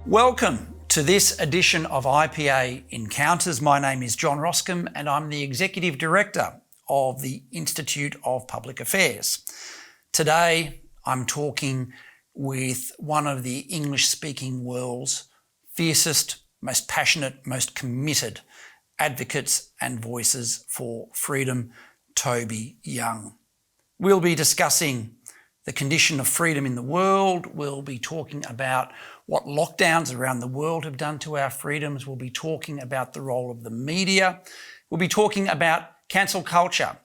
Welcome to this edition of IPA Encounters. My name is John Roskam and I'm the Executive Director of the Institute of Public Affairs. Today I'm talking with one of the English-speaking world's fiercest, most passionate, most committed advocates and voices for freedom, Toby Young. We'll be discussing the condition of freedom in the world. We'll be talking about what lockdowns around the world have done to our freedoms. We'll be talking about the role of the media. We'll be talking about cancel culture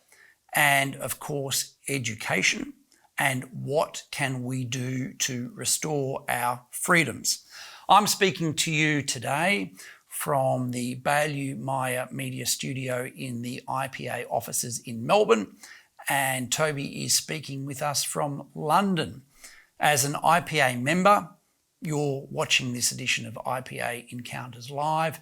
and, of course, education and what can we do to restore our freedoms. I'm speaking to you today from the Baillieu Maya Media Studio in the IPA offices in Melbourne, and Toby is speaking with us from London. As an IPA member, you're watching this edition of IPA Encounters Live,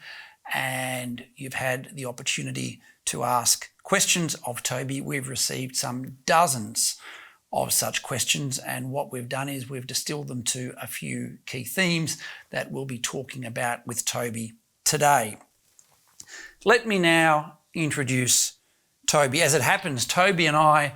and you've had the opportunity to ask questions of Toby. We've received some dozens of such questions, and what we've done is we've distilled them to a few key themes that we'll be talking about with Toby today. Let me now introduce Toby. As it happens, Toby and I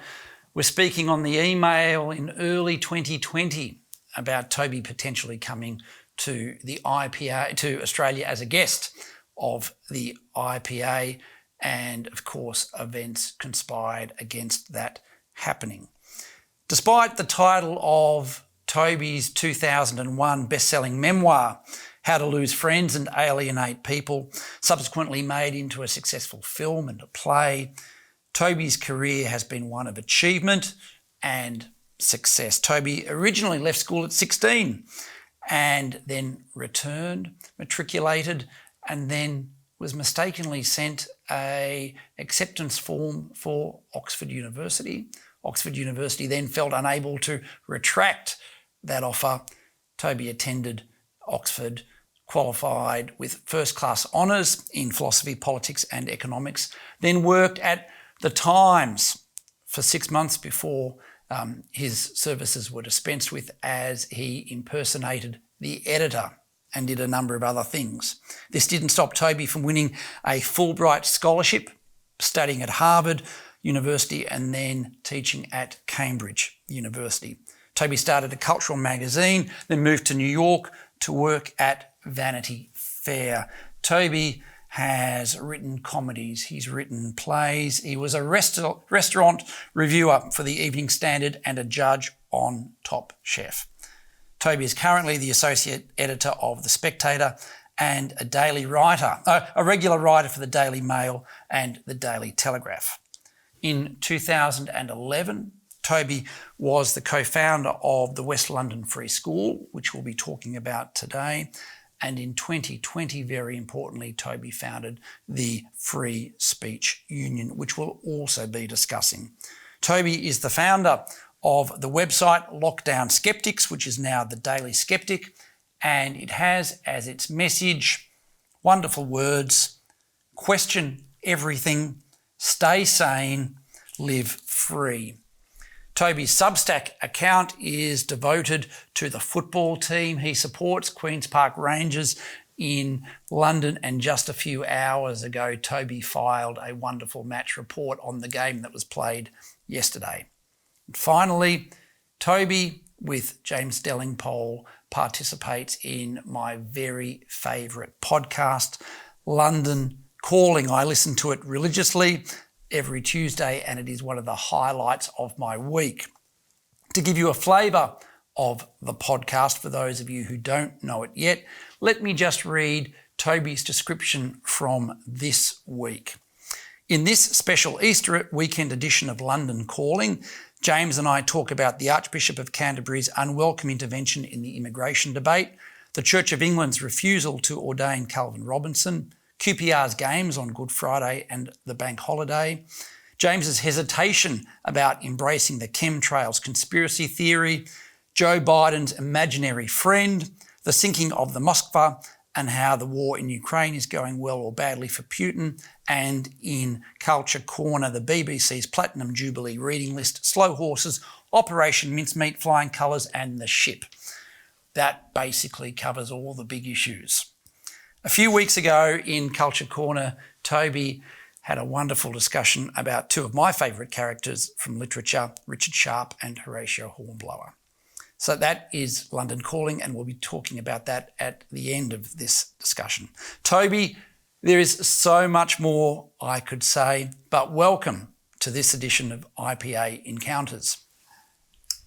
were speaking on the email in early 2020 about Toby potentially coming to the IPA, to Australia as a guest of the IPA, and of course events conspired against that happening. Despite the title of Toby's 2001 best-selling memoir, How to Lose Friends and Alienate People, subsequently made into a successful film and a play, Toby's career has been one of achievement and success. Toby originally left school at 16 and then returned, matriculated, and then was mistakenly sent an acceptance form for Oxford University. Oxford University then felt unable to retract that offer. Toby attended Oxford, qualified with first-class honours in philosophy, politics and economics, then worked at The Times for 6 months before his services were dispensed with, as he impersonated the editor and did a number of other things. This didn't stop Toby from winning a Fulbright scholarship, studying at Harvard University and then teaching at Cambridge University. Toby started a cultural magazine, then moved to New York to work at Vanity Fair. Toby has written comedies, he's written plays, he was a restaurant reviewer for the Evening Standard and a judge on Top Chef. Toby is currently the associate editor of The Spectator and a regular writer for the Daily Mail and the Daily Telegraph. In 2011, Toby was the co-founder of the West London Free School, which we'll be talking about today. And in 2020, very importantly, Toby founded the Free Speech Union, which we'll also be discussing. Toby is the founder of the website Lockdown Skeptics, which is now the Daily Sceptic, and it has as its message wonderful words: question everything, stay sane, live free. Toby's Substack account is devoted to the football team he supports, Queen's Park Rangers in London, and just a few hours ago Toby filed a wonderful match report on the game that was played yesterday. And finally, Toby, with James Delingpole, participates in my very favourite podcast, London Calling. I listen to it religiously every Tuesday, and it is one of the highlights of my week. To give you a flavour of the podcast, for those of you who don't know it yet, let me just read Toby's description from this week. In this special Easter weekend edition of London Calling, James and I talk about the Archbishop of Canterbury's unwelcome intervention in the immigration debate, the Church of England's refusal to ordain Calvin Robinson, QPR's games on Good Friday and the bank holiday, James's hesitation about embracing the chemtrails conspiracy theory, Joe Biden's imaginary friend, the sinking of the Moskva, and how the war in Ukraine is going well or badly for Putin, and in Culture Corner, the BBC's Platinum Jubilee reading list, Slow Horses, Operation Mincemeat, Flying Colours and The Ship. that basically covers all the big issues. A few weeks ago in Culture Corner, Toby had a wonderful discussion about two of my favourite characters from literature, Richard Sharp and Horatio Hornblower. So that is London Calling, and we'll be talking about that at the end of this discussion. Toby, there is so much more I could say, but welcome to this edition of IPA Encounters.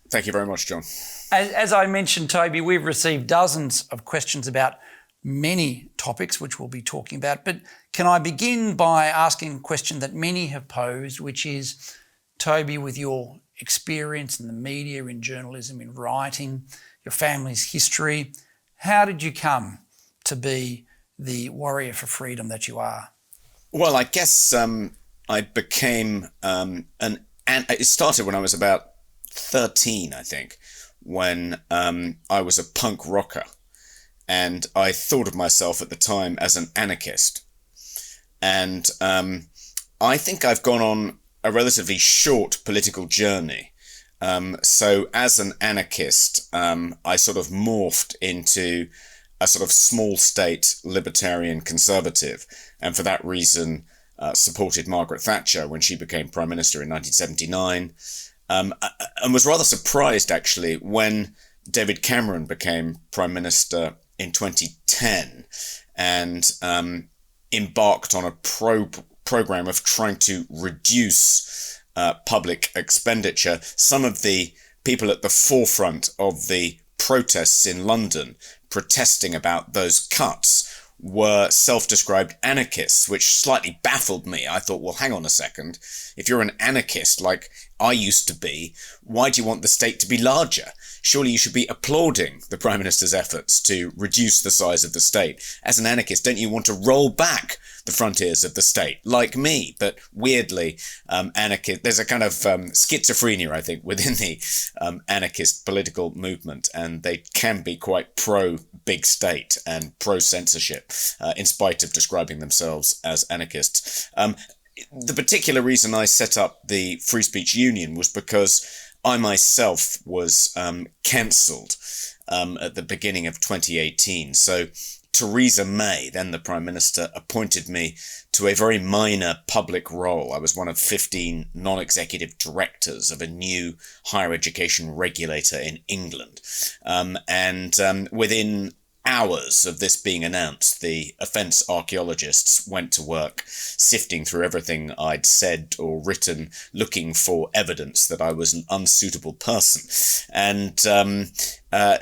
Thank you very much, John. As I mentioned, Toby, we've received dozens of questions about many topics, which we'll be talking about. But can I begin by asking a question that many have posed, which is, Toby, with your experience in the media, in journalism, in writing, your family's history, how did you come to be the warrior for freedom that you are? Well, I guess I became it started when I was about 13, I think, when I was a punk rocker. And I thought of myself at the time as an anarchist. And I think I've gone on a relatively short political journey. So as an anarchist, I sort of morphed into a sort of small state libertarian conservative. And for that reason, supported Margaret Thatcher when she became Prime Minister in 1979. And was rather surprised, actually, when David Cameron became Prime Minister in 2010 and embarked on a program of trying to reduce public expenditure. Some of the people at the forefront of the protests in London protesting about those cuts were self-described anarchists, which slightly baffled me. I thought, well, hang on a second. If you're an anarchist like I used to be, why do you want the state to be larger? Surely you should be applauding the Prime Minister's efforts to reduce the size of the state. As an anarchist, don't you want to roll back the frontiers of the state, like me? But weirdly, anarchist, there's a kind of schizophrenia, I think, within the anarchist political movement, and they can be quite pro-big state and pro-censorship, in spite of describing themselves as anarchists. The particular reason I set up the Free Speech Union was because I myself was cancelled at the beginning of 2018. So Theresa May, then the Prime Minister, appointed me to a very minor public role. I was one of 15 non-executive directors of a new higher education regulator in England. And within hours of this being announced, the offence archaeologists went to work sifting through everything I'd said or written, looking for evidence that I was an unsuitable person. And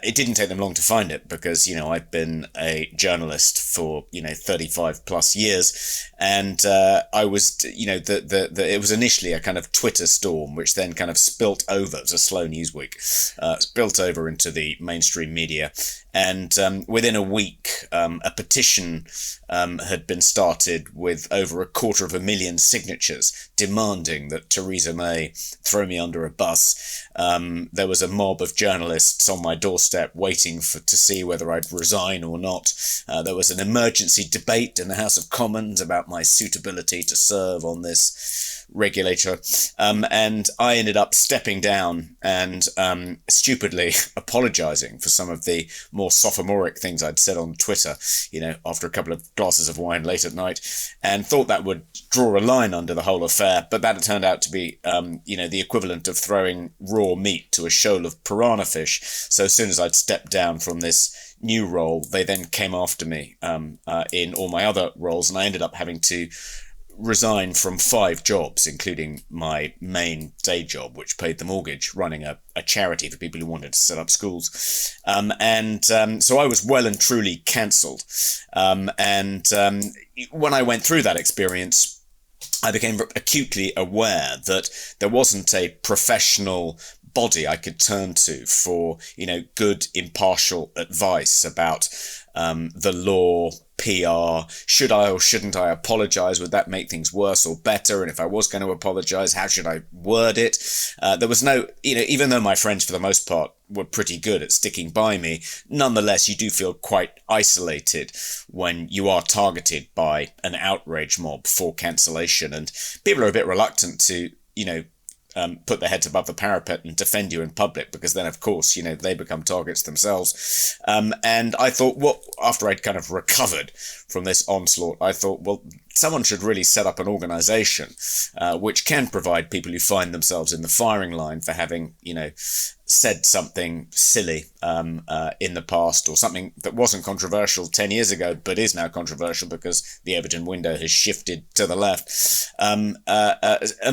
it didn't take them long to find it because, I'd been a journalist for, 35 plus years. And I was, it was initially a kind of Twitter storm, which then kind of spilt over. It was a slow news week, spilt over into the mainstream media. And within a week, a petition had been started with over 250,000 signatures demanding that Theresa May throw me under a bus. There was a mob of journalists on my doorstep waiting to see whether I'd resign or not. There was an emergency debate in the House of Commons about my suitability to serve on this regulator. And I ended up stepping down and stupidly apologising for some of the more sophomoric things I'd said on Twitter, after a couple of glasses of wine late at night, and thought that would draw a line under the whole affair. But that turned out to be, the equivalent of throwing raw meat to a shoal of piranha fish. So as soon as I'd stepped down from this new role, they then came after me in all my other roles, and I ended up having to resign from 5 jobs, including my main day job, which paid the mortgage, running a charity for people who wanted to set up schools. So I was well and truly cancelled. When I went through that experience, I became acutely aware that there wasn't a professional body I could turn to for, good, impartial advice about the law, PR, should I or shouldn't I apologise? Would that make things worse or better? And if I was going to apologise, how should I word it? There was no, even though my friends for the most part were pretty good at sticking by me, nonetheless, you do feel quite isolated when you are targeted by an outrage mob for cancellation. And people are a bit reluctant to, put their heads above the parapet and defend you in public, because then, of course, they become targets themselves. And I thought, well, after I'd kind of recovered from this onslaught, I thought, well, someone should really set up an organisation which can provide people who find themselves in the firing line for having, said something silly in the past, or something that wasn't controversial 10 years ago but is now controversial because the Everton window has shifted to the left. An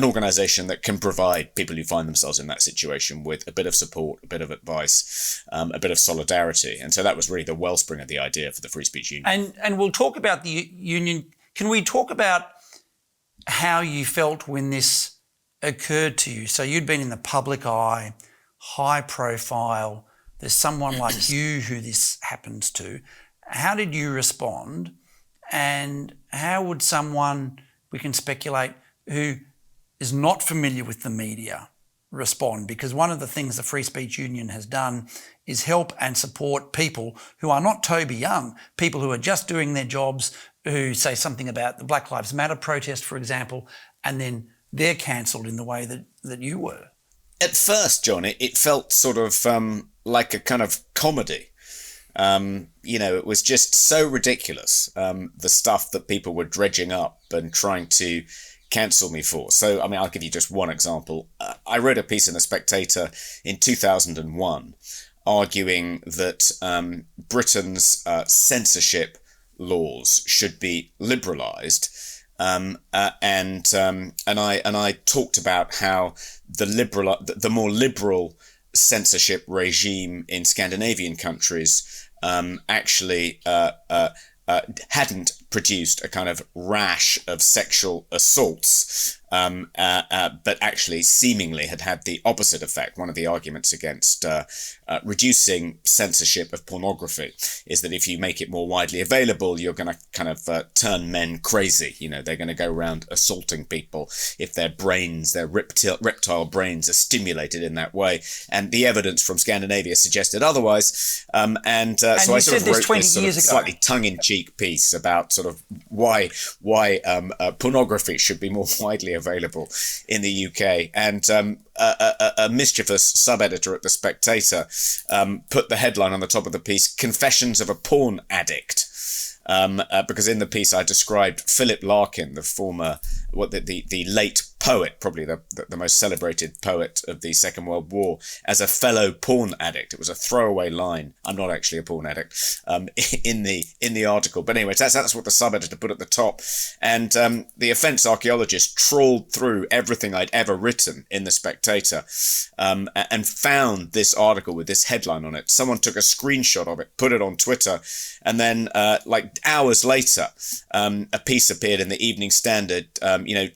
organisation that can provide people who find themselves in that situation with a bit of support, a bit of advice, a bit of solidarity. And so that was really the wellspring of the idea for the Free Speech Union. And we'll talk about the union. Can we talk about how you felt when this occurred to you? So you'd been in the public eye, high profile, there's someone like you who this happens to. How did you respond? And how would someone, we can speculate, who is not familiar with the media respond? Because one of the things the Free Speech Union has done is help and support people who are not Toby Young, people who are just doing their jobs, who say something about the Black Lives Matter protest, for example, and then they're cancelled in the way that you were. At first, John, it felt sort of like a kind of comedy. It was just so ridiculous, the stuff that people were dredging up and trying to cancel me for. So, I'll give you just one example. I wrote a piece in The Spectator in 2001 arguing that Britain's censorship laws should be liberalised. And I talked about how the more liberal censorship regime in Scandinavian countries actually hadn't produced a kind of rash of sexual assaults, but actually seemingly had the opposite effect. One of the arguments against reducing censorship of pornography is that if you make it more widely available, you're going to kind of turn men crazy. They're going to go around assaulting people if their brains, their reptile brains, are stimulated in that way. And the evidence from Scandinavia suggested otherwise. So I sort of wrote this sort of slightly tongue-in-cheek piece about sort of why pornography should be more widely available in the UK. And a mischievous sub-editor at The Spectator put the headline on the top of the piece, "Confessions of a Porn Addict." Because in the piece I described Philip Larkin, the former, the late poet, probably the most celebrated poet of the Second World War, as a fellow porn addict. It was a throwaway line. I'm not actually a porn addict, in the article. But anyway, that's what the sub-editor put at the top. And the offence archaeologist trawled through everything I'd ever written in The Spectator, and found this article with this headline on it. Someone took a screenshot of it, put it on Twitter, and then like hours later, a piece appeared in the Evening Standard.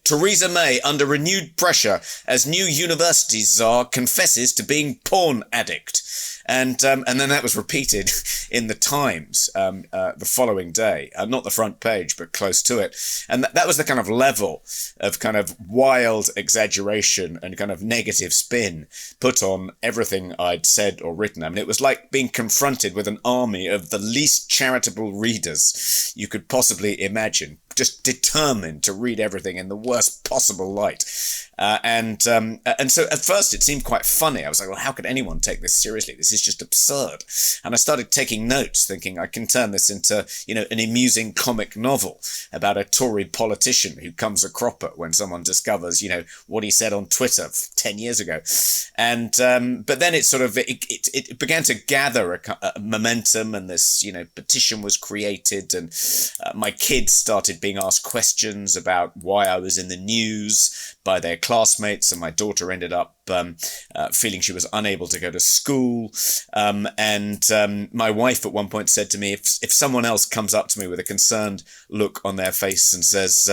Theresa May under renewed pressure as new university czar confesses to being porn addict. And then that was repeated in the Times the following day. Not the front page, but close to it. And that was the kind of level of kind of wild exaggeration and kind of negative spin put on everything I'd said or written. It was like being confronted with an army of the least charitable readers you could possibly imagine, just determined to read everything in the worst possible light. And so at first it seemed quite funny. I was like, well, how could anyone take this seriously? This is just absurd. And I started taking notes, thinking I can turn this into, an amusing comic novel about a Tory politician who comes a cropper when someone discovers, what he said on Twitter 10 years ago. And but then it sort of it began to gather a momentum, and this petition was created, and my kids started being asked questions about why I was in the news by their classmates, and my daughter ended up feeling she was unable to go to school. And my wife at one point said to me, if someone else comes up to me with a concerned look on their face and says,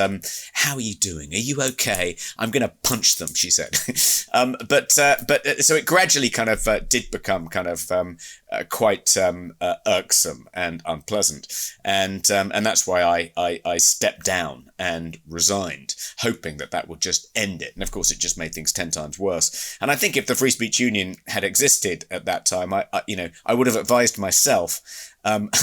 how are you doing? Are you okay? I'm going to punch them, she said. But so it gradually kind of did become kind of quite irksome and unpleasant. And that's why I stepped down and resigned, hoping that would just end it. And of course, it just made things 10 times worse. And I think if the Free Speech Union had existed at that time, I would have advised myself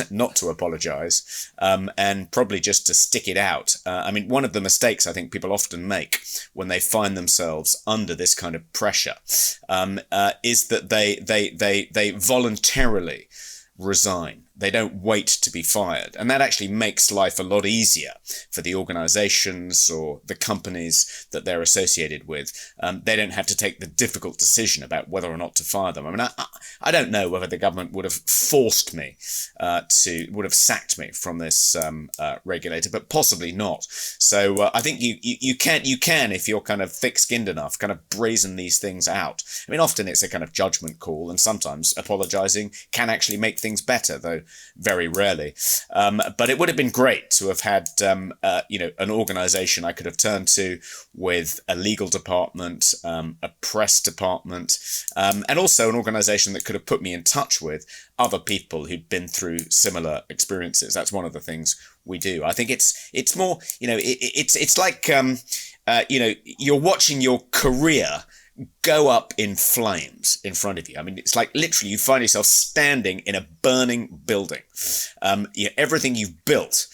not to apologise, and probably just to stick it out. I mean, one of the mistakes I think people often make when they find themselves under this kind of pressure is that they voluntarily resign. They don't wait to be fired. And that actually makes life a lot easier for the organizations or the companies that they're associated with. They don't have to take the difficult decision about whether or not to fire them. I mean, I don't know whether the government would have forced me would have sacked me from this regulator, but possibly not. So I think you can, if you're kind of thick-skinned enough, kind of brazen these things out. I mean, often it's a kind of judgment call, and sometimes apologizing can actually make things better, though very rarely. But it would have been great to have had, an organization I could have turned to with a legal department, a press department, and also an organization that could have put me in touch with other people who'd been through similar experiences. That's one of the things we do. I think it's more, it's like, you're watching your career go up in flames in front of you. I mean, it's like literally you find yourself standing in a burning building. Everything you've built,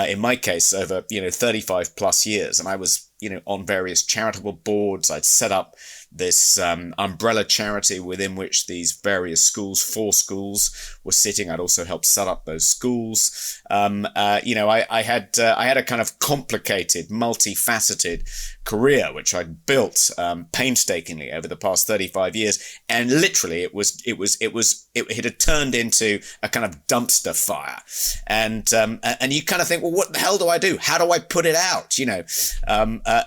in my case, over 35 plus years, and I was on various charitable boards. I'd set up this umbrella charity within which these various schools, 4 schools, were sitting. I'd also helped set up those schools. I had a kind of complicated, multifaceted career which I'd built painstakingly over the past 35 years, and literally it had turned into a kind of dumpster fire, and you kind of think, well, what the hell do I do? How do I put it out?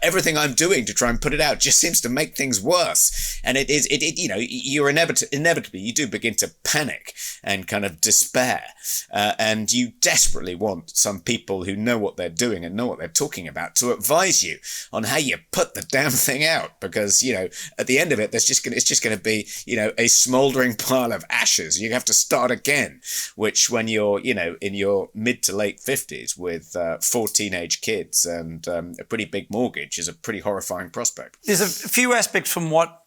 Everything I'm doing to try and put it out just seems to make things worse, and you're inevitably you do begin to panic and kind of despair, and you desperately want some people who know what they're doing and know what they're talking about to advise you on how you put the damn thing out, because at the end of it, it's just going to be a smouldering pile of ashes. You have to start again, which when you're in your mid to late 50s with 4 teenage kids and a pretty big mortgage is a pretty horrifying prospect. There's a few aspects from what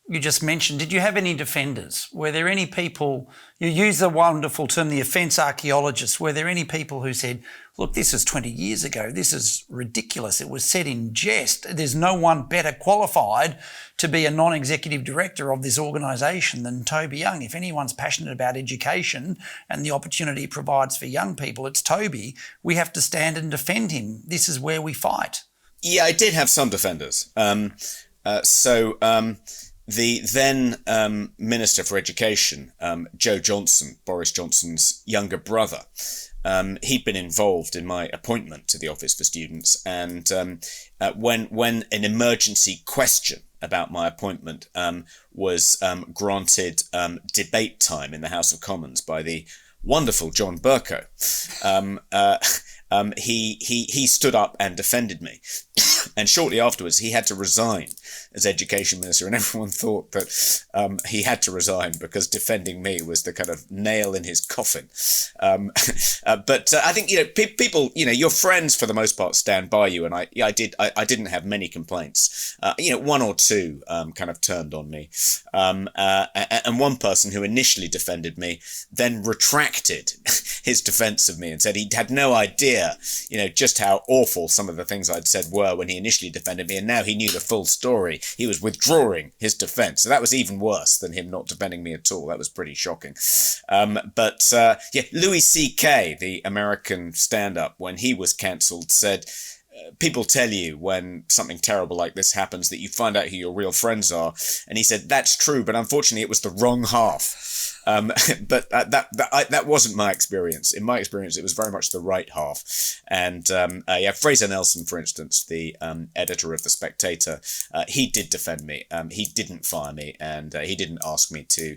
you just mentioned. Did you have any defenders? Were there any people, you use the wonderful term, the offence archaeologists, were there any people who said, look, this is 20 years ago, this is ridiculous, it was said in jest, there's no one better qualified to be a non-executive director of this organisation than Toby Young. If anyone's passionate about education and the opportunity it provides for young people, it's Toby. We have to stand and defend him. This is where we fight. Yeah, I did have some defenders. The then Minister for Education, Joe Johnson, Boris Johnson's younger brother, he'd been involved in my appointment to the Office for Students, and when an emergency question about my appointment was granted debate time in the House of Commons by the wonderful John Bercow, he stood up and defended me. And shortly afterwards, he had to resign as Education Minister, and everyone thought that he had to resign because defending me was the kind of nail in his coffin. But I think people, your friends for the most part stand by you, and I didn't have many complaints. 1 or 2 kind of turned on me, and one person who initially defended me then retracted his defence of me and said he had no idea, just how awful some of the things I'd said were when he initially defended me, and now he knew the full story. He was withdrawing his defence. So that was even worse than him not defending me at all. That was pretty shocking. Louis C.K., the American stand-up, when he was cancelled, said, people tell you when something terrible like this happens that you find out who your real friends are. And he said, that's true, but unfortunately it was the wrong half. But that wasn't my experience. In my experience, it was very much the right half. And Fraser Nelson, for instance, the editor of The Spectator, he did defend me. He didn't fire me, and he didn't ask me to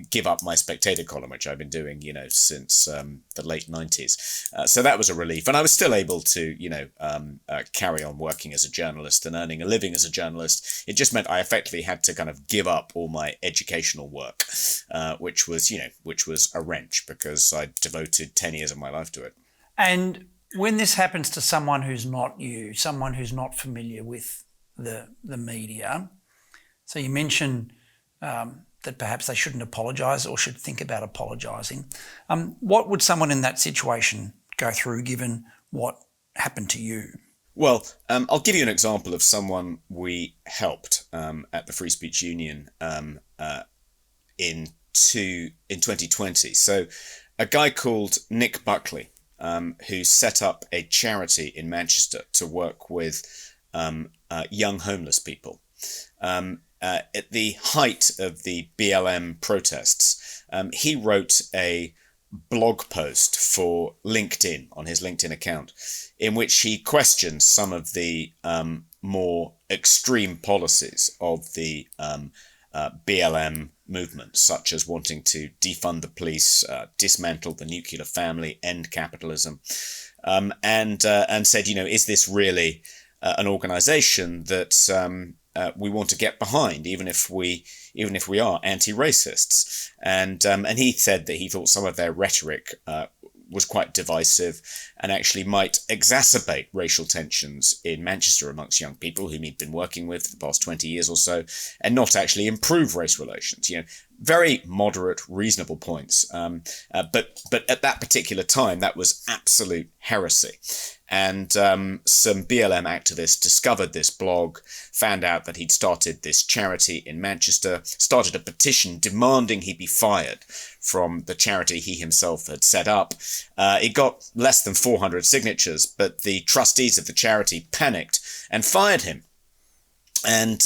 give up my Spectator column, which I've been doing, since the late 90s. So that was a relief. And I was still able to, carry on working as a journalist and earning a living as a journalist. It just meant I effectively had to kind of give up all my educational work, which was a wrench because I devoted 10 years of my life to it. And when this happens to someone who's not you, someone who's not familiar with the media, so you mentioned that perhaps they shouldn't apologise or should think about apologising. What would someone in that situation go through given what happened to you? Well, I'll give you an example of someone we helped at the Free Speech Union in 2020. So a guy called Nick Buckley, who set up a charity in Manchester to work with young homeless people. At the height of the BLM protests, he wrote a blog post for LinkedIn on his LinkedIn account, in which he questions some of the more extreme policies of the BLM movement, such as wanting to defund the police, dismantle the nuclear family, end capitalism, and said, is this really an organisation that we want to get behind, even if we are anti-racists? And he said that he thought some of their rhetoric was quite divisive and actually might exacerbate racial tensions in Manchester amongst young people whom he'd been working with for the past 20 years or so, and not actually improve race relations. Very moderate, reasonable points. But at that particular time, that was absolute heresy. And some BLM activists discovered this blog, found out that he'd started this charity in Manchester, started a petition demanding he be fired from the charity he himself had set up. It got less than 400 signatures, but the trustees of the charity panicked and fired him. And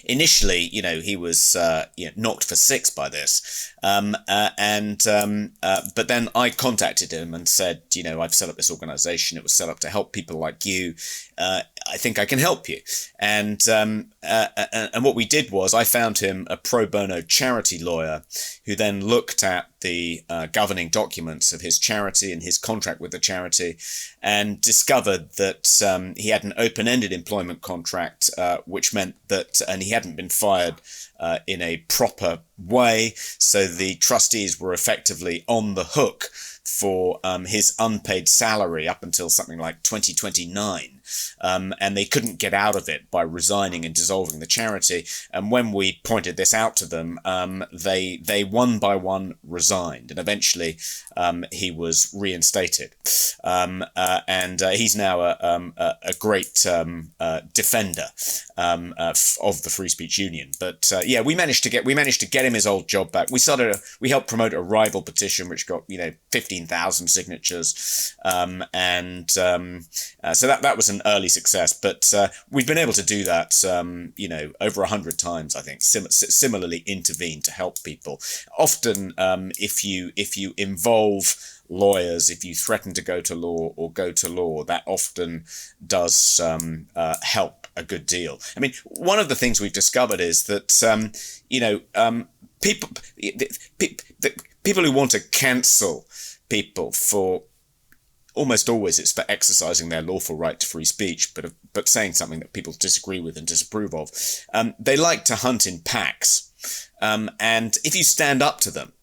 initially, he was knocked for six by this. But then I contacted him and said, I've set up this organisation. It was set up to help people like you. I think I can help you. And what we did was I found him a pro bono charity lawyer who then looked at the governing documents of his charity and his contract with the charity, and discovered that he had an open-ended employment contract, which meant that, and he hadn't been fired in a proper way, so the trustees were effectively on the hook for his unpaid salary up until something like 2029. And they couldn't get out of it by resigning and dissolving the charity. And when we pointed this out to them, they one by one resigned, and eventually he was reinstated. And he's now a great defender of the Free Speech Union. But we managed to get him his old job back. We helped promote a rival petition which got 15,000 signatures, and so that was an early success. But we've been able to do that over 100 times, I think. Similarly intervene to help people. Often if you involve lawyers, if you threaten to go to law, that often does help a good deal. I mean, one of the things we've discovered is that people who want to cancel people for, almost always it's for exercising their lawful right to free speech, but saying something that people disagree with and disapprove of, they like to hunt in packs. And if you stand up to them,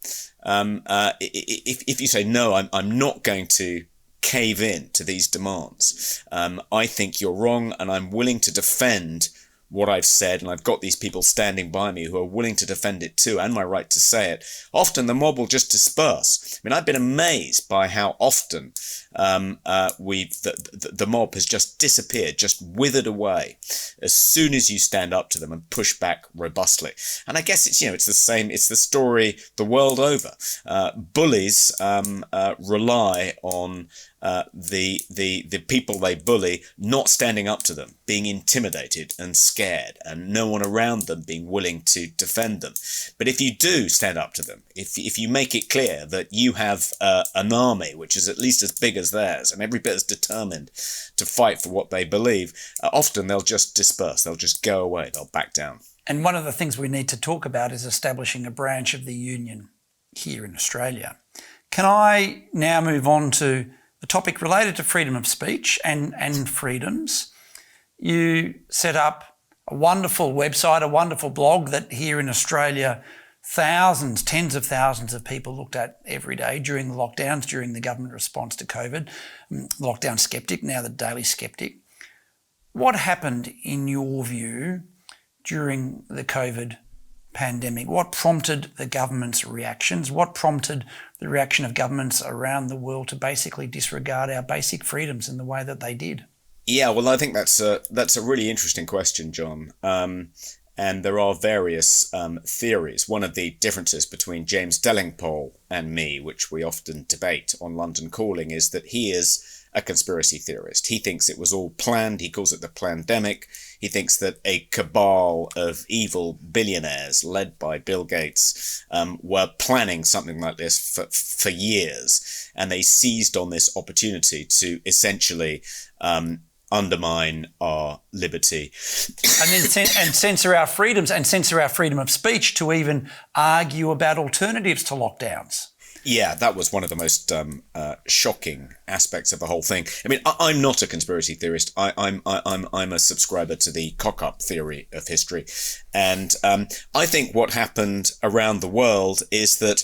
if you say, no, I'm not going to cave in to these demands, I think you're wrong, and I'm willing to defend what I've said, and I've got these people standing by me who are willing to defend it too, and my right to say it, often the mob will just disperse. I mean, I've been amazed by how often the mob has just disappeared, just withered away as soon as you stand up to them and push back robustly. And I guess it's the same. It's the story the world over. Bullies rely on the people they bully not standing up to them, being intimidated and scared, and no one around them being willing to defend them. But if you do stand up to them, if you make it clear that you have an army which is at least as big as theirs and every bit as determined to fight for what they believe, often they'll just disperse, they'll just go away, they'll back down. And one of the things we need to talk about is establishing a branch of the union here in Australia. Can I now move on to a topic related to freedom of speech and freedoms? You set up a wonderful website, a wonderful blog that here in Australia thousands, tens of thousands of people looked at every day during the lockdowns, during the government response to COVID. Lockdown Sceptic, now the Daily Sceptic. What happened in your view during the COVID pandemic? What prompted the government's reactions? What prompted the reaction of governments around the world to basically disregard our basic freedoms in the way that they did? Yeah, well, I think that's a really interesting question, John. And there are various theories. One of the differences between James Delingpole and me, which we often debate on London Calling, is that he is a conspiracy theorist. He thinks it was all planned. He calls it the plandemic. He thinks that a cabal of evil billionaires led by Bill Gates were planning something like this for years. And they seized on this opportunity to essentially undermine our liberty. And then censor our freedoms and censor our freedom of speech to even argue about alternatives to lockdowns. Yeah, that was one of the most shocking aspects of the whole thing. I mean, I'm not a conspiracy theorist. I'm a subscriber to the cock-up theory of history, and I think what happened around the world is that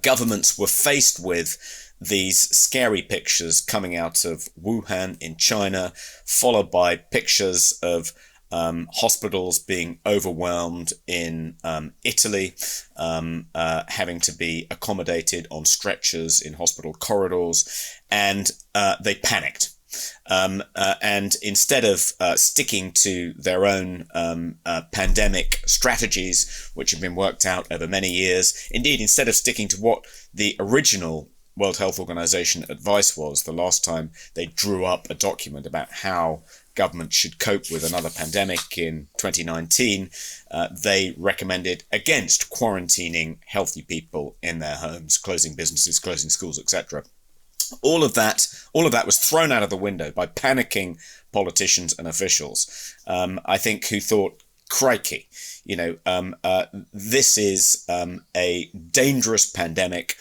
governments were faced with these scary pictures coming out of Wuhan in China, followed by pictures of hospitals being overwhelmed in Italy, having to be accommodated on stretchers in hospital corridors, and they panicked. And instead of sticking to their own pandemic strategies, which have been worked out over many years, indeed, instead of sticking to what the original World Health Organization advice was the last time they drew up a document about how government should cope with another pandemic in 2019, they recommended against quarantining healthy people in their homes, closing businesses, closing schools, etc. All of that was thrown out of the window by panicking politicians and officials, I think, who thought, crikey, this is a dangerous pandemic.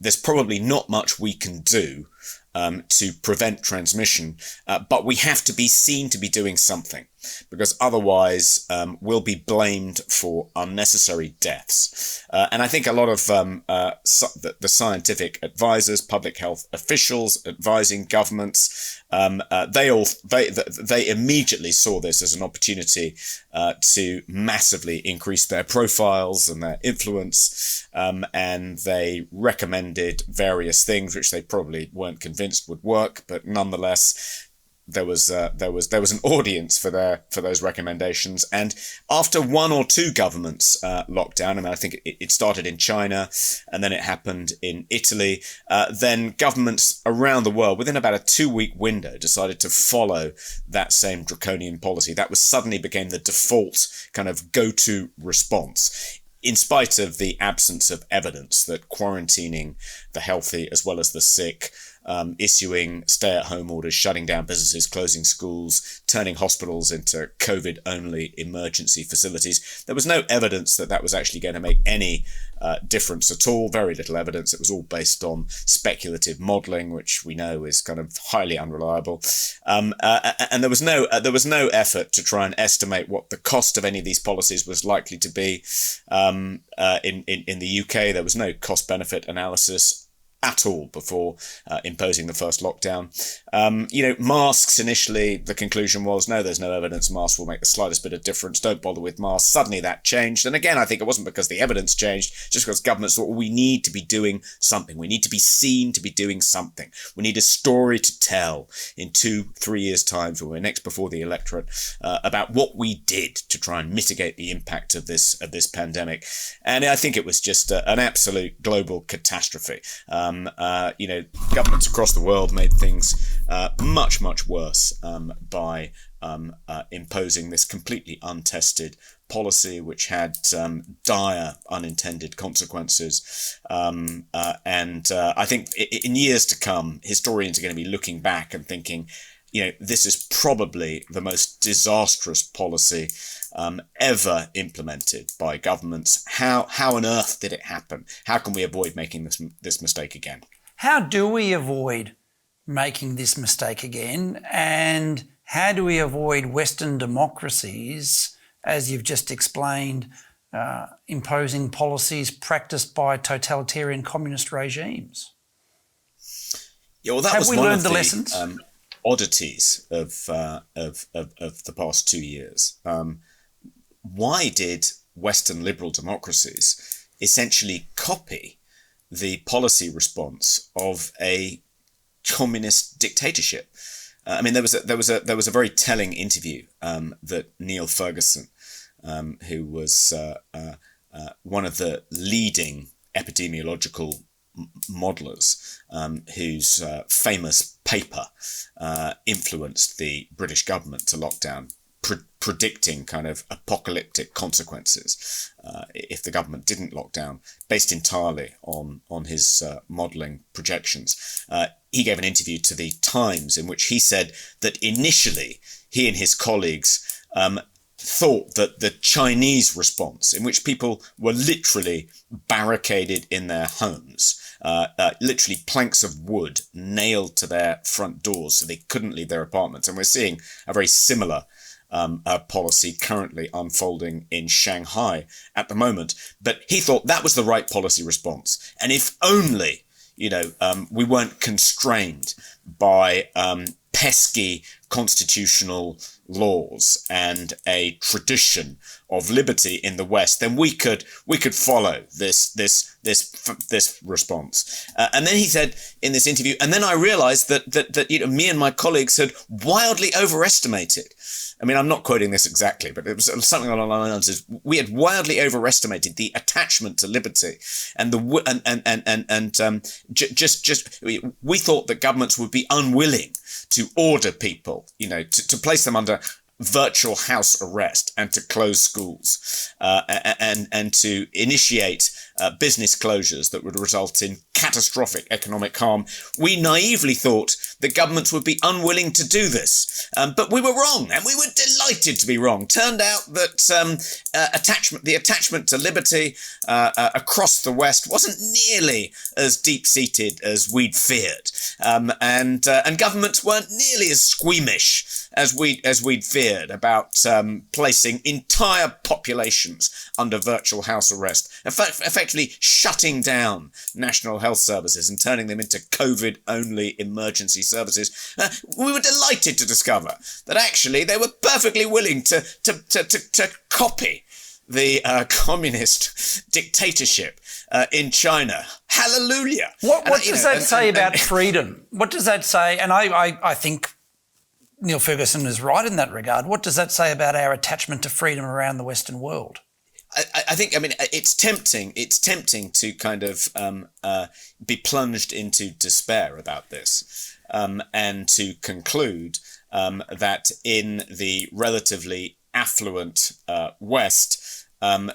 There's probably not much we can do to prevent transmission, but we have to be seen to be doing something, because otherwise we'll be blamed for unnecessary deaths. And I think a lot of the scientific advisors, public health officials advising governments, they immediately saw this as an opportunity to massively increase their profiles and their influence, and they recommended various things which they probably weren't convinced would work, but nonetheless there was an audience for those recommendations. And after one or two governments locked down, I mean, I think it started in China and then it happened in Italy, then governments around the world within about a 2-week window decided to follow that same draconian policy. That was suddenly became the default kind of go-to response, in spite of the absence of evidence that quarantining the healthy as well as the sick, issuing stay-at-home orders, shutting down businesses, closing schools, turning hospitals into COVID-only emergency facilities. There was no evidence that was actually going to make any difference at all. Very little evidence. It was all based on speculative modelling, which we know is kind of highly unreliable. And there was no effort to try and estimate what the cost of any of these policies was likely to be. In the UK, there was no cost-benefit analysis at all before imposing the first lockdown. Masks initially, the conclusion was, no, there's no evidence masks will make the slightest bit of difference. Don't bother with masks. Suddenly that changed. And again, I think it wasn't because the evidence changed, just because governments thought, well, we need to be doing something. We need to be seen to be doing something. We need a story to tell in 2-3 years' time, when we're next before the electorate, about what we did to try and mitigate the impact of this pandemic. And I think it was just an absolute global catastrophe. Governments across the world made things much, much worse by imposing this completely untested policy, which had dire unintended consequences. And I think in years to come, historians are going to be looking back and thinking, this is probably the most disastrous policy ever implemented by governments. How on earth did it happen? How can we avoid making this mistake again? How do we avoid making this mistake again? And how do we avoid Western democracies, as you've just explained, imposing policies practiced by totalitarian communist regimes? Yeah, well, that Have was we one learned of the lessons? Oddities of the past 2 years. why did Western liberal democracies essentially copy the policy response of a communist dictatorship? There was a very telling interview that Neil Ferguson, who was one of the leading epidemiological modelers, whose famous paper influenced the British government to lock down, predicting kind of apocalyptic consequences if the government didn't lock down, based entirely on his modelling projections. He gave an interview to the Times in which he said that initially he and his colleagues thought that the Chinese response, in which people were literally barricaded in their homes, literally planks of wood nailed to their front doors so they couldn't leave their apartments, and we're seeing a very similar policy currently unfolding in Shanghai at the moment. But he thought that was the right policy response. And if only, we weren't constrained by pesky constitutional laws and a tradition of liberty in the West, then we could follow this response. And then he said in this interview, and then I realized that me and my colleagues had wildly overestimated. I'm not quoting this exactly, but it was something along the lines of, we had wildly overestimated the attachment to liberty, and we thought that governments would be unwilling to order people, to place them under virtual house arrest and to close schools and to initiate business closures that would result in catastrophic economic harm. We naively thought that governments would be unwilling to do this, but we were wrong, and we were delighted to be wrong. Turned out that the attachment to liberty across the West wasn't nearly as deep-seated as we'd feared, and governments weren't nearly as squeamish as we'd feared about placing entire populations under virtual house arrest, effectively shutting down national health services and turning them into COVID-only emergency services. We were delighted to discover that actually they were perfectly willing to copy the communist dictatorship in China. Hallelujah! What does that say about freedom? What does that say? And I think Neil Ferguson is right in that regard. What does that say about our attachment to freedom around the Western world? I think it's tempting. It's tempting to kind of be plunged into despair about this, and to conclude that in the relatively affluent West,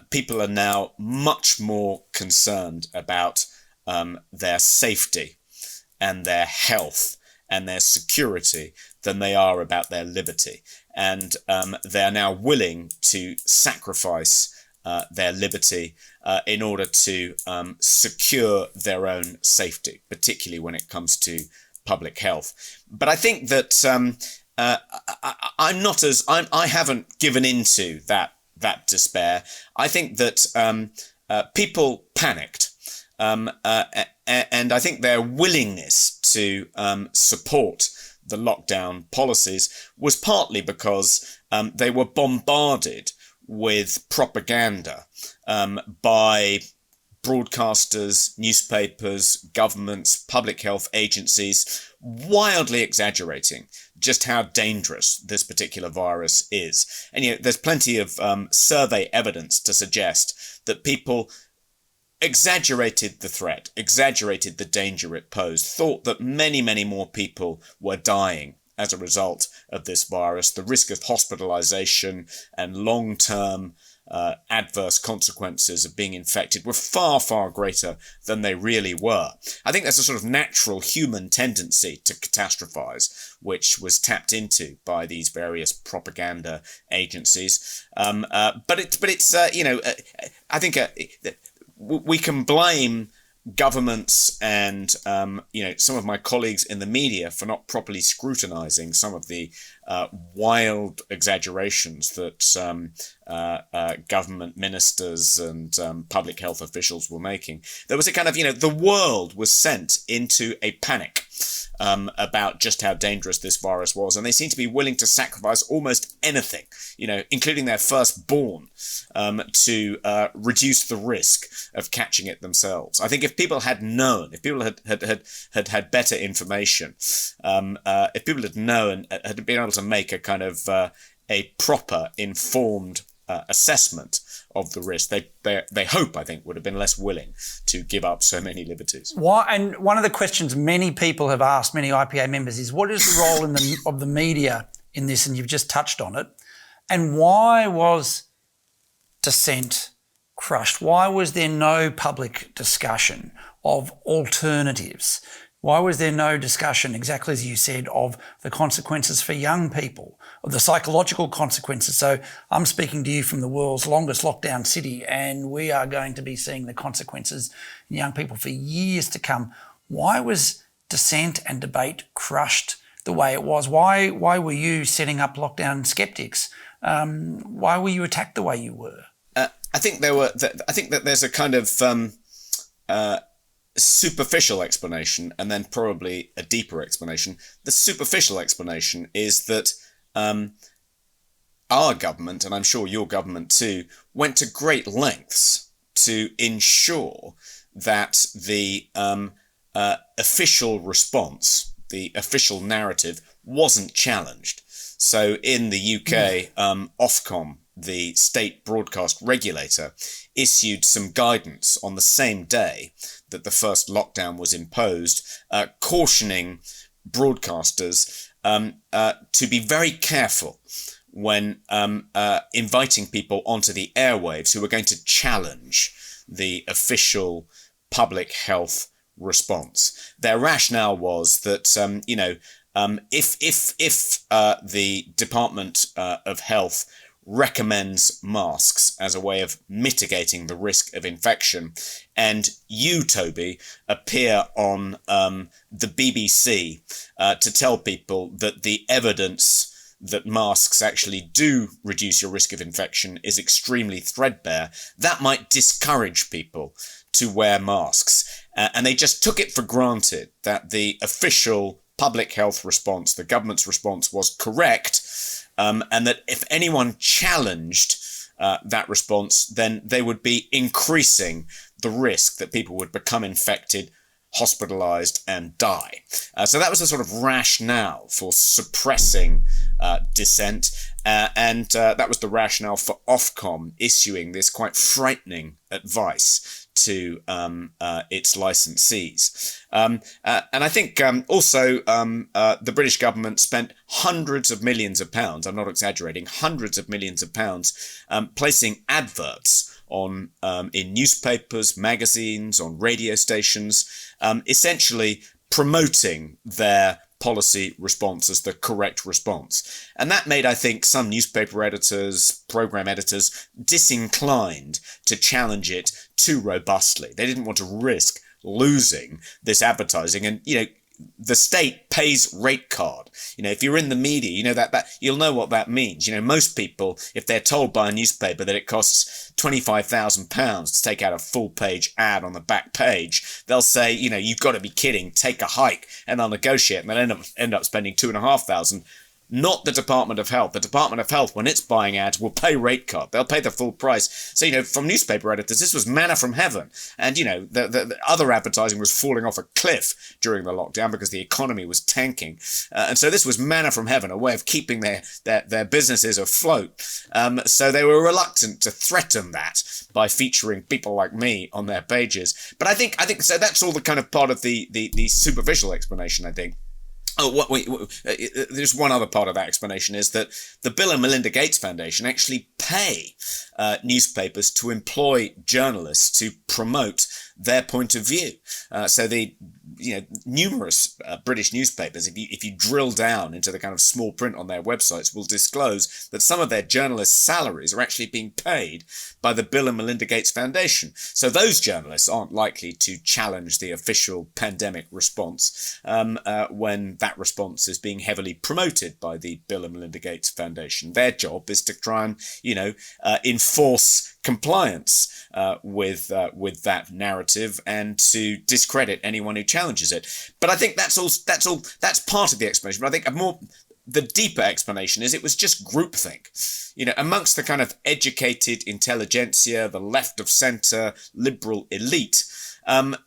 people are now much more concerned about their safety and their health and their security than they are about their liberty. And they're now willing to sacrifice their liberty in order to secure their own safety, particularly when it comes to public health. But I think that I haven't given into that despair. I think that people panicked. And I think their willingness to support the lockdown policies was partly because they were bombarded with propaganda by broadcasters, newspapers, governments, public health agencies, wildly exaggerating just how dangerous this particular virus is. And there's plenty of survey evidence to suggest that people exaggerated the threat, exaggerated the danger it posed, thought that many, many more people were dying as a result of this virus. The risk of hospitalization and long-term adverse consequences of being infected were far, far greater than they really were. I think there's a sort of natural human tendency to catastrophize, which was tapped into by these various propaganda agencies. But it's I think we can blame governments and some of my colleagues in the media for not properly scrutinizing some of the wild exaggerations that government ministers and public health officials were making. There was a kind of, the world was sent into a panic about just how dangerous this virus was. And they seemed to be willing to sacrifice almost anything, including their firstborn, to reduce the risk of catching it themselves. I think if people had known, if people had better information, if people had known, had been able to make a kind of a proper, informed assessment of the risk, they hope, I think, would have been less willing to give up so many liberties. Why? And one of the questions many people have asked, many IPA members, is what is the role of the media in this? And you've just touched on it. And why was dissent crushed? Why was there no public discussion of alternatives? Why was there no discussion, exactly as you said, of the consequences for young people, of the psychological consequences? So I'm speaking to you from the world's longest lockdown city, and we are going to be seeing the consequences in young people for years to come. Why was dissent and debate crushed the way it was? Why were you setting up lockdown skeptics? Why were you attacked the way you were? I think that there's a kind of superficial explanation and then probably a deeper explanation. The superficial explanation is that our government, and I'm sure your government too, went to great lengths to ensure that the official response, the official narrative, wasn't challenged. So in the UK, Ofcom, the state broadcast regulator, issued some guidance on the same day that the first lockdown was imposed, cautioning broadcasters to be very careful when inviting people onto the airwaves who were going to challenge the official public health response. Their rationale was that, if the Department of Health recommends masks as a way of mitigating the risk of infection, and you, Toby, appear on the BBC to tell people that the evidence that masks actually do reduce your risk of infection is extremely threadbare, that might discourage people to wear masks. And they just took it for granted that the official public health response, the government's response, was correct, and that if anyone challenged that response, then they would be increasing the risk that people would become infected, hospitalized, and die. So that was the sort of rationale for suppressing dissent, and that was the rationale for Ofcom issuing this quite frightening advice to its licensees. And I think also the British government spent hundreds of millions of pounds, I'm not exaggerating, hundreds of millions of pounds placing adverts on in newspapers, magazines, on radio stations, essentially promoting their policy response as the correct response. And that made, I think, some newspaper editors, program editors, disinclined to challenge it too robustly. They didn't want to risk losing this advertising. And, the state pays rate card. If you're in the media, that you'll know what that means. Most people, if they're told by a newspaper that it costs £25,000 to take out a full page ad on the back page, they'll say, you've got to be kidding, take a hike, and they'll negotiate, and they'll end up spending £2,500. Not the Department of Health. The Department of Health, when it's buying ads, will pay rate card. They'll pay the full price. So, from newspaper editors, this was manna from heaven. And, the other advertising was falling off a cliff during the lockdown because the economy was tanking. And so this was manna from heaven, a way of keeping their businesses afloat. So they were reluctant to threaten that by featuring people like me on their pages. But I think so that's all the kind of part of the superficial explanation, I think. There's one other part of that explanation is that the Bill and Melinda Gates Foundation actually pay newspapers to employ journalists to promote their point of view. So the numerous British newspapers, if you drill down into the kind of small print on their websites, will disclose that some of their journalists' salaries are actually being paid by the Bill and Melinda Gates Foundation. So those journalists aren't likely to challenge the official pandemic response when that response is being heavily promoted by the Bill and Melinda Gates Foundation. Their job is to try and, enforce compliance with that narrative and to discredit anyone who challenges it. But I think that's part of the explanation. But I think the deeper explanation is it was just groupthink. Amongst the kind of educated intelligentsia, the left of centre, liberal elite, the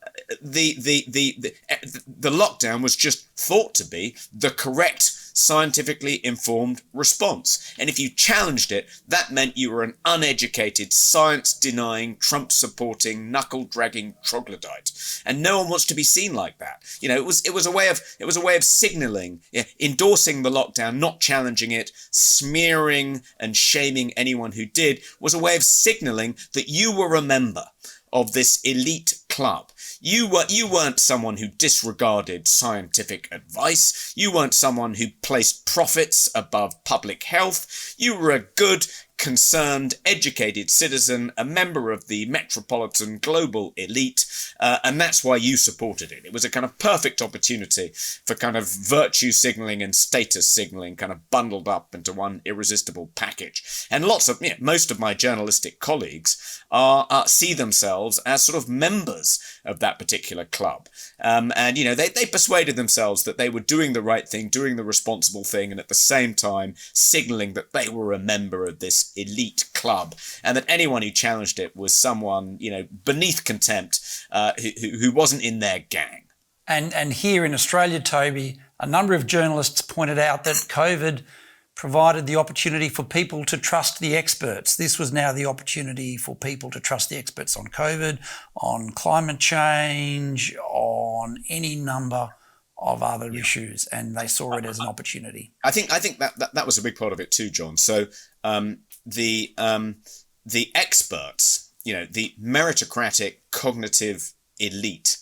lockdown was just thought to be the correct scientifically informed response. And if you challenged it, that meant you were an uneducated, science-denying, Trump-supporting, knuckle-dragging troglodyte. And no one wants to be seen like that. It was a way of signalling, endorsing the lockdown, not challenging it, smearing and shaming anyone who did, was a way of signalling that you were a member of this elite club. You weren't someone who disregarded scientific advice. You weren't someone who placed profits above public health. You were a good, concerned, educated citizen, a member of the metropolitan global elite, and that's why you supported it. It was a kind of perfect opportunity for kind of virtue signalling and status signalling kind of bundled up into one irresistible package. And most of my journalistic colleagues see themselves as sort of members of that particular club. And they persuaded themselves that they were doing the right thing, doing the responsible thing, and at the same time signalling that they were a member of this elite club, and that anyone who challenged it was someone, beneath contempt, who wasn't in their gang. And here in Australia, Toby, a number of journalists pointed out that COVID provided the opportunity for people to trust the experts. This was now the opportunity for people to trust the experts on COVID, on climate change, on any number of other issues, and they saw it as an opportunity. I think that was a big part of it too, John. So the experts, the meritocratic cognitive elite,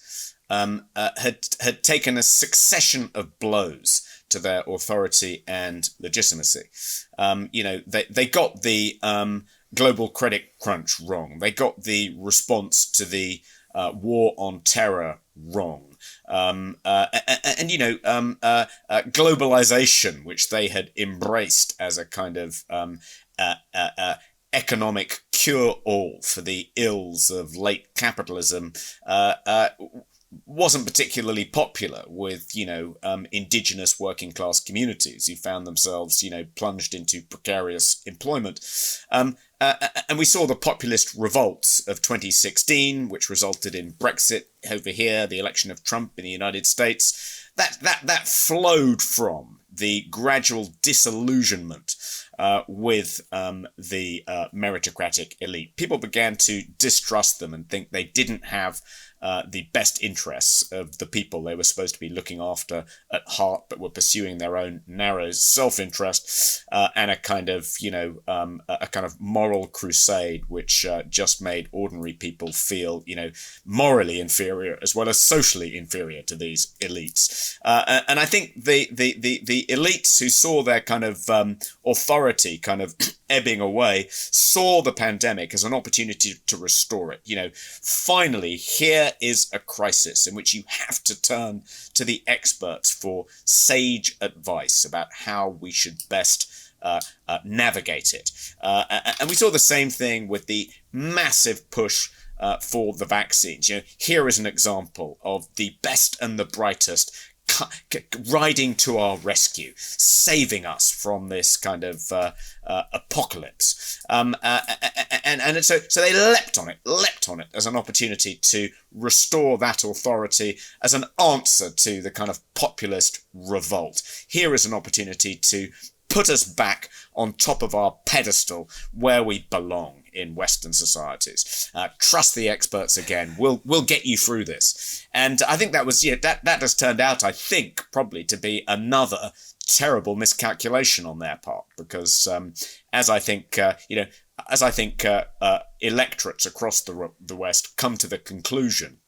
had taken a succession of blows to their authority and legitimacy. They got the global credit crunch wrong. They got the response to the war on terror wrong. Globalization, which they had embraced as a kind of economic cure-all for the ills of late capitalism, wasn't particularly popular with, indigenous working class communities who found themselves, plunged into precarious employment. And we saw the populist revolts of 2016, which resulted in Brexit over here, the election of Trump in the United States. That flowed from the gradual disillusionment with the meritocratic elite. People began to distrust them and think they didn't have the best interests of the people they were supposed to be looking after at heart, but were pursuing their own narrow self-interest and a kind of, a kind of moral crusade, which just made ordinary people feel, morally inferior as well as socially inferior to these elites. And I think the elites who saw their kind of authority kind of ebbing away saw the pandemic as an opportunity to restore it. Finally, here is a crisis in which you have to turn to the experts for sage advice about how we should best navigate it. And we saw the same thing with the massive push for the vaccines. Here is an example of the best and the brightest riding to our rescue, saving us from this kind of apocalypse. So they leapt on it as an opportunity to restore that authority as an answer to the kind of populist revolt. Here is an opportunity to put us back on top of our pedestal where we belong in Western societies. Trust the experts again. We'll get you through this. And I think that was that has turned out, I think, probably to be another terrible miscalculation on their part, because as I think electorates across the West come to the conclusion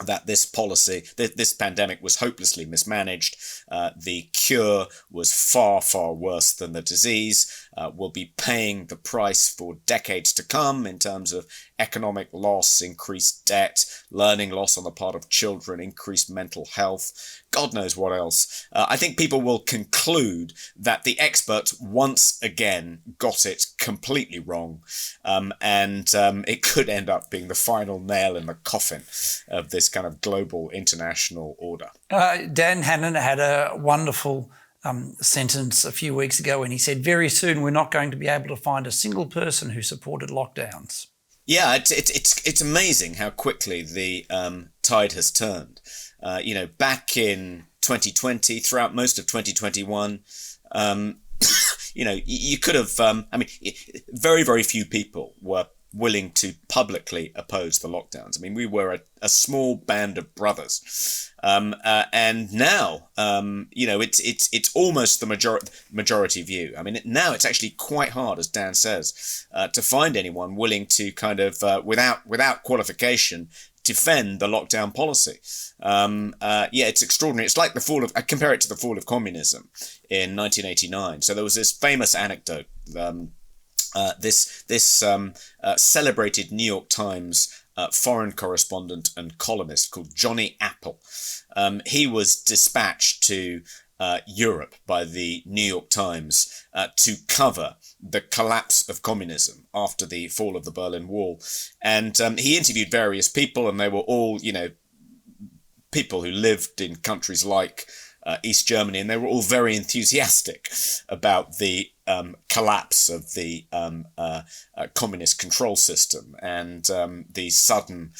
that this policy, this pandemic was hopelessly mismanaged. The cure was far, far worse than the disease. We'll be paying the price for decades to come in terms of economic loss, increased debt, learning loss on the part of children, increased mental health, God knows what else. I think people will conclude that the experts once again got it completely wrong, and it could end up being the final nail in the coffin of this kind of global international order. Dan Hannan had a wonderful sentence a few weeks ago when he said, very soon we're not going to be able to find a single person who supported lockdowns. Yeah, it's amazing how quickly the tide has turned. Back in 2020, throughout most of 2021, you could have, very, very few people were willing to publicly oppose the lockdowns. I mean, we were a small band of brothers. And now, it's almost the majority view. I mean, now it's actually quite hard, as Dan says, to find anyone willing to kind of, without qualification, defend the lockdown policy. It's extraordinary. It's like I compare it to the fall of communism in 1989. So there was this famous anecdote, this celebrated New York Times foreign correspondent and columnist called Johnny Apple. He was dispatched to Europe by the New York Times to cover the collapse of communism after the fall of the Berlin Wall. And he interviewed various people, and they were all, people who lived in countries like East Germany, and they were all very enthusiastic about the collapse of the communist control system and the sudden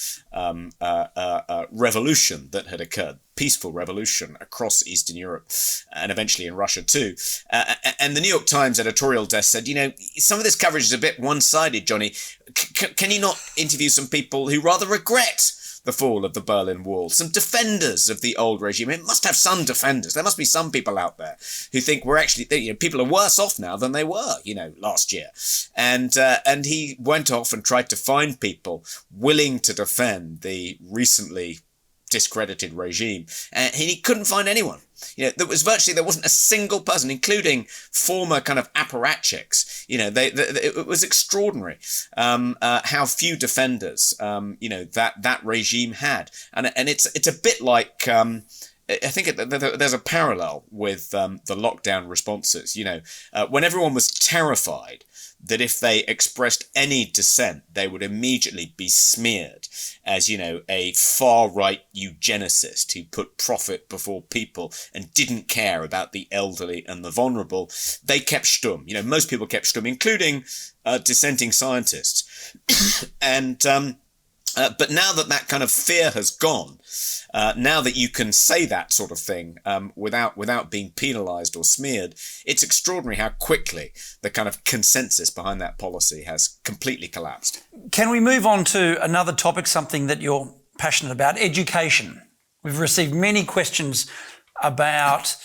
revolution that had occurred, peaceful revolution across Eastern Europe and eventually in Russia too. And the New York Times editorial desk said, some of this coverage is a bit one-sided, Johnny. Can you not interview some people who rather regret the fall of the Berlin Wall, some defenders of the old regime? It must have some defenders. There must be some people out there who think we're actually, people are worse off now than they were, last year. And he went off and tried to find people willing to defend the recently discredited regime, and he couldn't find anyone. There wasn't a single person, including former kind of apparatchiks. It was extraordinary how few defenders that regime had, and it's a bit like I think there's a parallel with the lockdown responses. When everyone was terrified that if they expressed any dissent, they would immediately be smeared as, a far-right eugenicist who put profit before people and didn't care about the elderly and the vulnerable. They kept stum. Most people kept stum, including dissenting scientists. And but now that kind of fear has gone, now that you can say that sort of thing without being penalised or smeared, it's extraordinary how quickly the kind of consensus behind that policy has completely collapsed. Can we move on to another topic, something that you're passionate about, education? We've received many questions about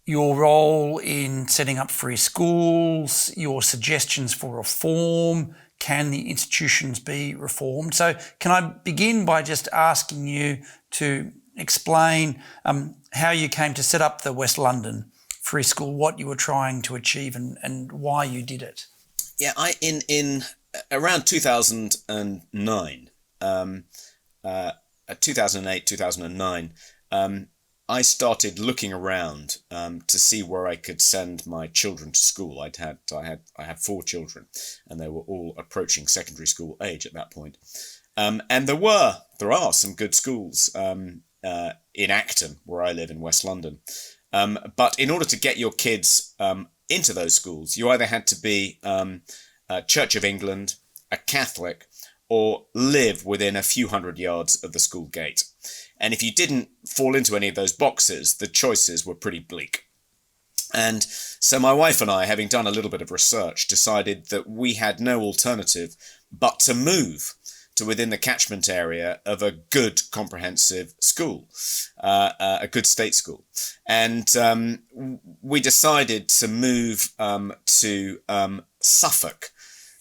your role in setting up free schools, your suggestions for reform. Can the institutions be reformed? So can I begin by just asking you to explain how you came to set up the West London Free School, what you were trying to achieve and why you did it? Yeah, in around 2009, 2008, 2009, I started looking around to see where I could send my children to school. I had 4 children, and they were all approaching secondary school age at that point. And there are some good schools in Acton, where I live in West London. But in order to get your kids into those schools, you either had to be a Church of England, a Catholic, or live within a few hundred yards of the school gate. And if you didn't fall into any of those boxes, the choices were pretty bleak. And so my wife and I, having done a little bit of research, decided that we had no alternative but to move to within the catchment area of a good comprehensive school, a good state school. And we decided to move to Suffolk,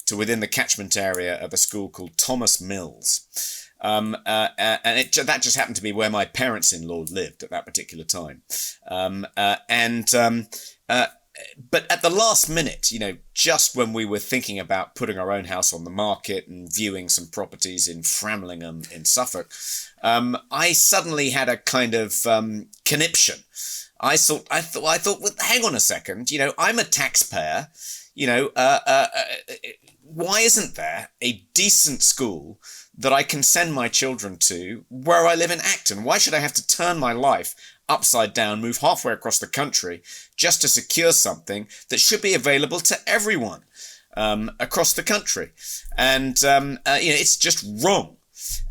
to within the catchment area of a school called Thomas Mills. That just happened to be where my parents-in-law lived at that particular time. But at the last minute, just when we were thinking about putting our own house on the market and viewing some properties in Framlingham in Suffolk, I suddenly had a kind of conniption. I thought, well, hang on a second, I'm a taxpayer, why isn't there a decent school that I can send my children to where I live in Acton? Why should I have to turn my life upside down, move halfway across the country just to secure something that should be available to everyone across the country? And, it's just wrong.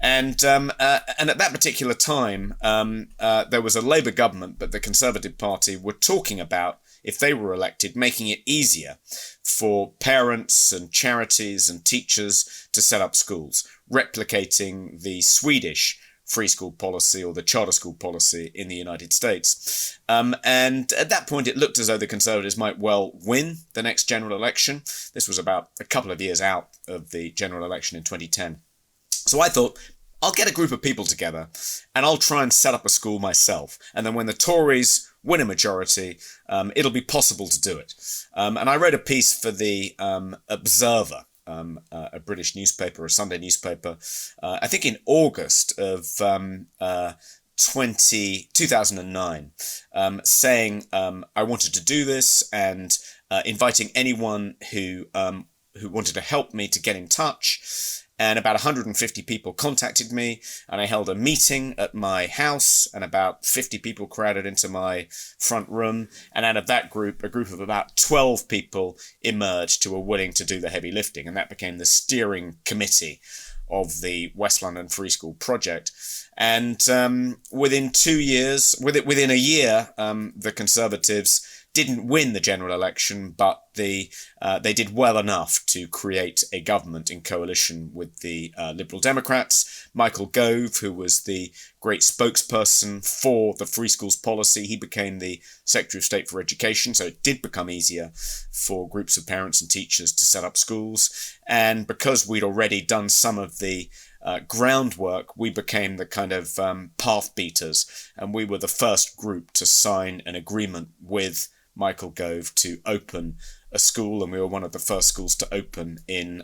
And at that particular time, there was a Labour government, but the Conservative Party were talking about, if they were elected, making it easier for parents and charities and teachers to set up schools, replicating the Swedish free school policy or the charter school policy in the United States. And at that point, it looked as though the Conservatives might well win the next general election. This was about a couple of years out of the general election in 2010. So I thought, I'll get a group of people together and I'll try and set up a school myself. And then when the Tories win a majority, it'll be possible to do it. And I wrote a piece for the Observer, a British newspaper, a Sunday newspaper, I think in August of 2009, saying I wanted to do this and inviting anyone who wanted to help me to get in touch. And about 150 people contacted me, and I held a meeting at my house, and about 50 people crowded into my front room. And out of that group, a group of about 12 people emerged who were willing to do the heavy lifting. And that became the steering committee of the West London Free School project. And within a year, the Conservatives didn't win the general election, but they did well enough to create a government in coalition with the Liberal Democrats. Michael Gove, who was the great spokesperson for the free schools policy, he became the Secretary of State for Education, so it did become easier for groups of parents and teachers to set up schools. And because we'd already done some of the groundwork, we became the kind of path beaters, and we were the first group to sign an agreement with Michael Gove to open a school, and we were one of the first schools to open in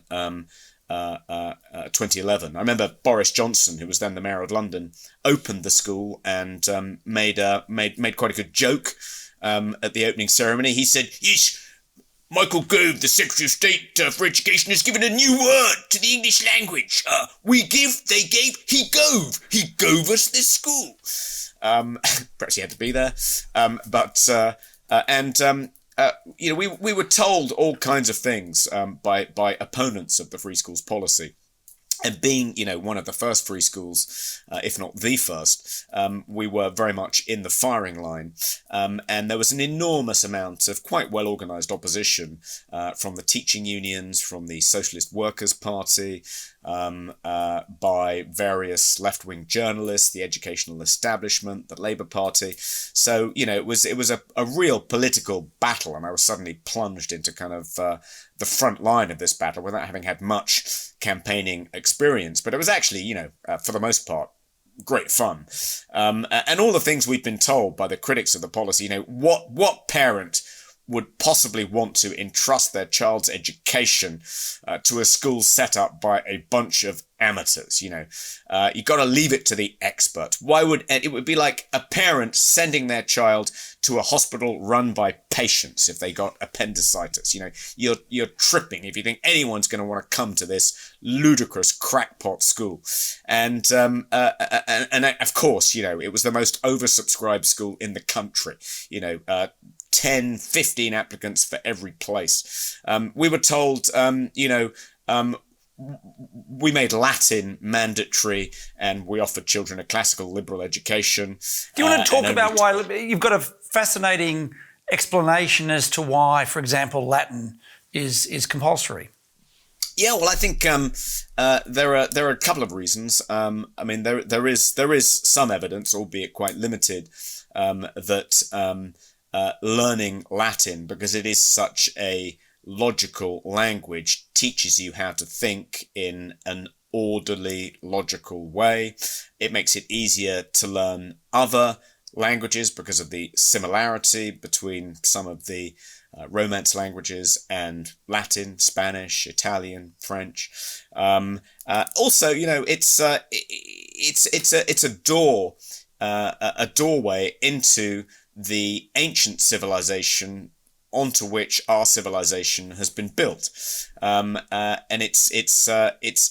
2011. I remember Boris Johnson, who was then the Mayor of London, opened the school and made quite a good joke at the opening ceremony. He said, "Yes, Michael Gove, the Secretary of State for Education, has given a new word to the English language. We give, they gave, he gove. He gove us this school." Perhaps he had to be there. We were told all kinds of things by opponents of the free schools policy. And being, one of the first free schools, if not the first, we were very much in the firing line. And there was an enormous amount of quite well-organised opposition from the teaching unions, from the Socialist Workers' Party, by various left-wing journalists, the educational establishment, the Labour Party. So, it was a real political battle, and I was suddenly plunged into kind of the front line of this battle without having had much campaigning experience. But it was actually, for the most part, great fun. And all the things we'd been told by the critics of the policy, what parent would possibly want to entrust their child's education to a school set up by a bunch of amateurs? You got to leave it to the expert. It would be like a parent sending their child to a hospital run by patients if they got appendicitis. You're tripping if you think anyone's going to want to come to this ludicrous crackpot school. And of course, it was the most oversubscribed school in the country. 10, 15 applicants for every place. We were told, we made Latin mandatory, and we offered children a classical liberal education. Do you want to talk about why you've got a fascinating explanation as to why, for example, Latin is compulsory? Yeah, well, I think there are a couple of reasons. There is some evidence, albeit quite limited, that learning Latin, because it is such a logical language, teaches you how to think in an orderly, logical way. It makes it easier to learn other languages because of the similarity between some of the Romance languages and Latin, Spanish, Italian, French. Also, it's a door, a doorway into the ancient civilization onto which our civilization has been built. And it's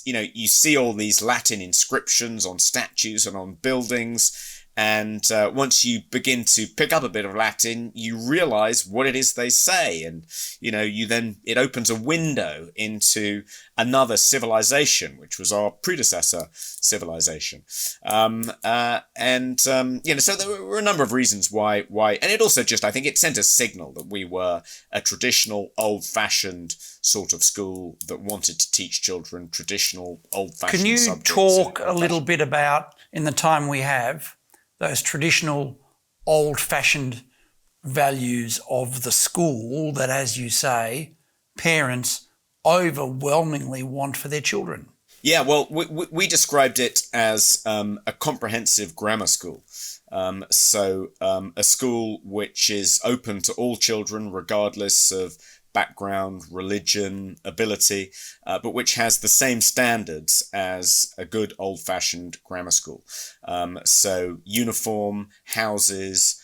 you see all these Latin inscriptions on statues and on buildings. And once you begin to pick up a bit of Latin, you realize what it is they say. And, it opens a window into another civilization, which was our predecessor civilization. So there were a number of reasons why, and it also I think it sent a signal that we were a traditional, old-fashioned sort of school that wanted to teach children traditional, old-fashioned subjects. Can you talk a little bit about, in the time we have, those traditional, old-fashioned values of the school that, as you say, parents overwhelmingly want for their children? Yeah, well, we described it as a comprehensive grammar school. So a school which is open to all children, regardless of background, religion, ability, but which has the same standards as a good old-fashioned grammar school. So uniform, houses,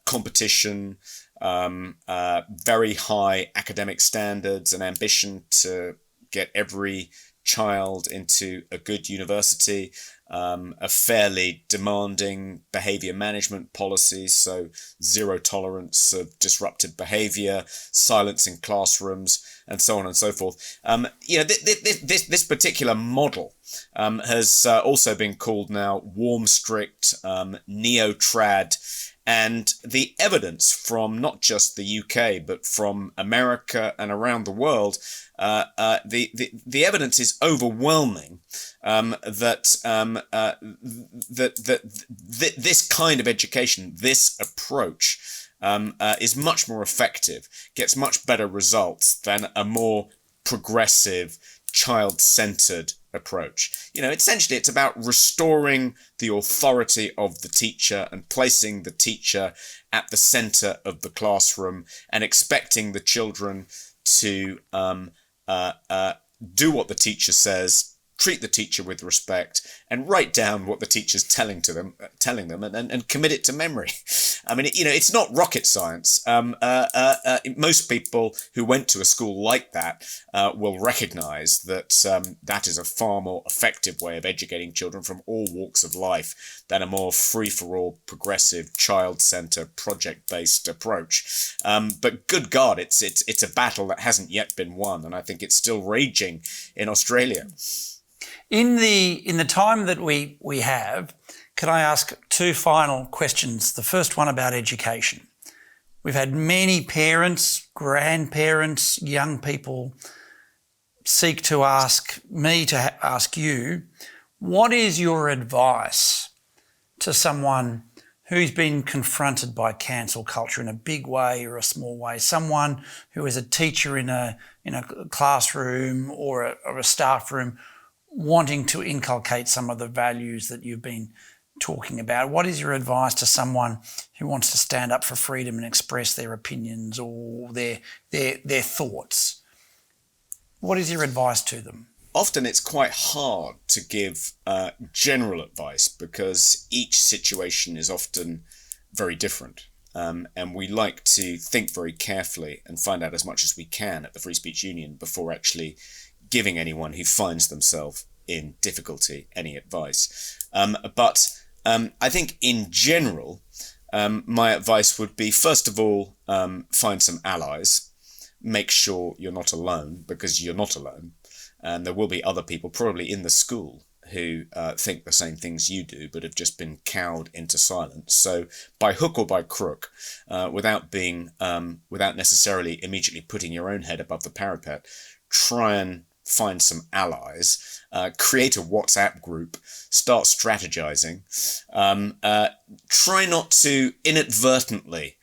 competition, very high academic standards, and ambition to get every child into a good university, a fairly demanding behavior management policy, so zero tolerance of disruptive behavior, silence in classrooms, and so on and so forth. This particular model has also been called now warm, strict, neo-trad. And the evidence from not just the UK, but from America and around the world, the evidence is overwhelming that this kind of education, this approach, is much more effective, gets much better results than a more progressive, child-centered approach. Essentially it's about restoring the authority of the teacher and placing the teacher at the center of the classroom and expecting the children to do what the teacher says, treat the teacher with respect, and write down what the teacher's telling them and commit it to memory. I mean, it's not rocket science. Most people who went to a school like that will recognize that that is a far more effective way of educating children from all walks of life than a more free-for-all, progressive, child-centered, project-based approach. But good God, it's a battle that hasn't yet been won, and I think it's still raging in Australia. In the time that we have, can I ask two final questions? The first one about education. We've had many parents, grandparents, young people seek to ask me to ask you, what is your advice to someone who's been confronted by cancel culture in a big way or a small way? Someone who is a teacher in a classroom or a staff room, wanting to inculcate some of the values that you've been talking about. What is your advice to someone who wants to stand up for freedom and express their opinions or their thoughts? What is your advice to them? Often it's quite hard to give general advice because each situation is often very different. And we like to think very carefully and find out as much as we can at the Free Speech Union before actually giving anyone who finds themselves in difficulty any advice. But I think in general, my advice would be, first of all, find some allies. Make sure you're not alone, because you're not alone. And there will be other people, probably in the school, who think the same things you do, but have just been cowed into silence. So by hook or by crook, without necessarily immediately putting your own head above the parapet, try and find some allies, create a WhatsApp group, start strategizing, try not to inadvertently